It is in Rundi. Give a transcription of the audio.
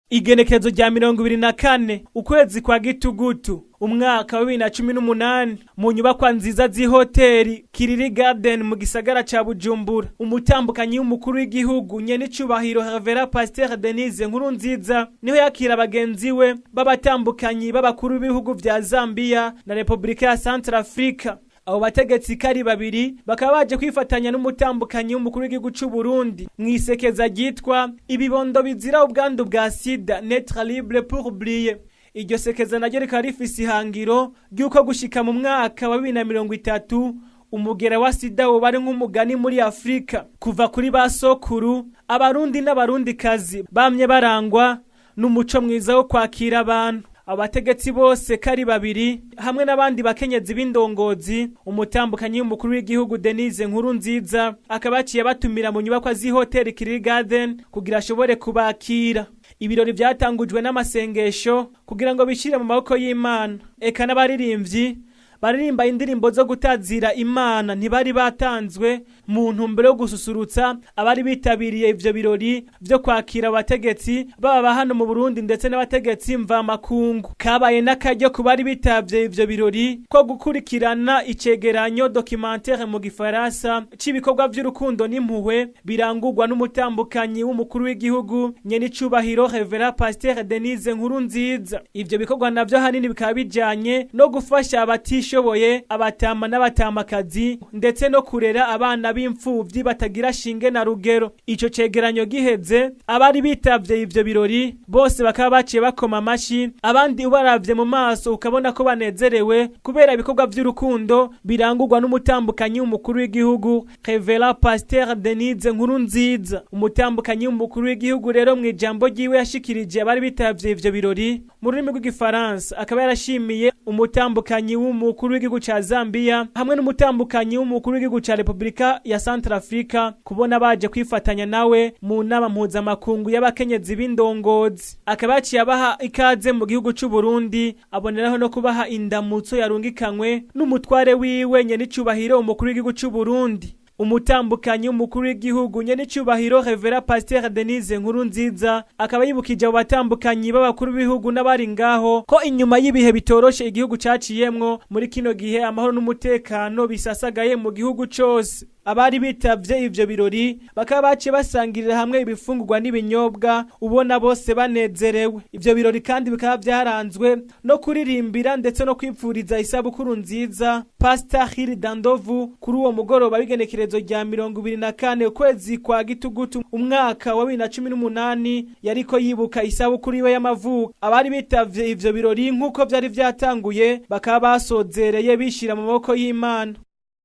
Igenekerezo rya 24 ukwezi kwa gitugutu umwaka wa 2018 mu nyubakwa nziza z'ihoteli Kiriri Garden mu gisagara ca Bujumbura, umutambukanyi w'umukuru w'igihugu Nyenicubahiro Reverend Pasteur Denise Nkurunziza niho yakira Bangenzibiwe b'abatambukanyi b'abakuru b'ibihugu vya Zambia na Republika ya Centrafrique. Abo bategetsi kari babiri bakaba baje kwifatanya n'umutambukanyi w'umukuru w'igihugu c'u Burundi mwisekeza ryitwa ibibondo bizira ubwandu bwa sida Netre libre pour oublier. Iryo sekeza naryo rikaba rifise ihangiro ry'uko gushika mu mwaka wa 2030 umugera wa sida wo bari nk'umugani muri Afrika. Kuva kuri basokuru abarundi n'abarundikazi bamye barangwa n'umuco mwiza wo kwakira abantu. Abategetsi bose kari babiri hamwe n'abandi bakenyezi b'indongozi, umutambukanyi w'umukuru w'igihugu Denise Nkurunziza akabaciye batumira mu nyubakwa z'ihoteli Kiriri Garden kugira ashobore kubakira. Ibirori byatangujwe n'amasengesho kugira ngo bishire mu maboko y'Imana. Eka n'abaririmbyi baririmba indirimbo zo gutazira Imana ntibari batanzwe mu ntumbero yo gususurutsa abari bitabiriye ivyo birori vyo kwakira abategetsi baba hano mu Burundi ndetse n'abategetsi mva makungu. Kabaye n'akaryo ku bari bitavye ivyo birori ko gukurikirana icegeranyo documentaire mu gifaransa c'ibikorwa vy'urukundo n'impuhwe birangurwa n'umutambukanyi w'umukuru w'igihugu Nyenicubahiro Reverend Pasteur Denise Nkurunziza. Ivyo bikorwa navyo hanini bikaba bijanye no gufasha abatishoboye, abatama n'abatamakazi ndetse no kurera abana b'imfuvyi batagira shinge na rugero. Ico cegeranyo giheze abari bitavye ivyo birori bose bakaba baciye bakoma amashi, abandi ubaravye mu maso ukabona ko banezerewe kubera ibikorwa vy'urukundo birangurwa n'umutambukanyi w'umukuru w'igihugu Reverend Pasteur Denise Nkurunziza. Umutambukanyi w'umukuru w'igihugu rero mu ijambo ryiwe yashikirije abari bitavye ivyo birori mu rurimi rw'igifaransa akaba yarashimiye umutambukanyi w'umukuru w'igihugu ca Zambia hamwe n'umutambukanyi w'umukuru w'igihugu ca Republika ya Centrafrique kubona baje kwifatanya nawe mu nama mpuzamakungu y'abakenyezi b'indongozi. Akaba yaciye abaha ikaze mu gihugu c'u Burundi, aboneraho no kubaha indamutso yarungikanywe n'umutware wiwe Nyenicubahiro umukuru w'igihugu c'u Burundi. Umutambukanyi w'umukuru w'igihugu Nyenicubahiro Reverend Pasteur Denise Nkurunziza akaba yibukije abo batambukanyi b'abakuru b'ibihugu n'abari ngaho ko inyuma y'ibihe bitoroshe igihugu caciyemwo muri kino gihe amahoro n'umutekano bisasagaye mu gihugu cose. Abari bitavye ivyo birori bakaba baciye basangirira hamwe ibifungurwa n'ibinyobwa ubona bose banezerewe. Ivyo birori kandi bikaba vyaranzwe no kuririmbira ndetse no kwipfuriza isabukuru nziza Pastor Dandovu kuri uwo mugoroba w'igenekerezo rya 24 ukwezi kwa gitugutu umwaka wa 2018 yariko yibuka isabukuru iwe y'amavuko. Abari bitavye ivyo birori nkuko vyari vyatanguye bakaba basozereye bishira mu maboko y'Imana.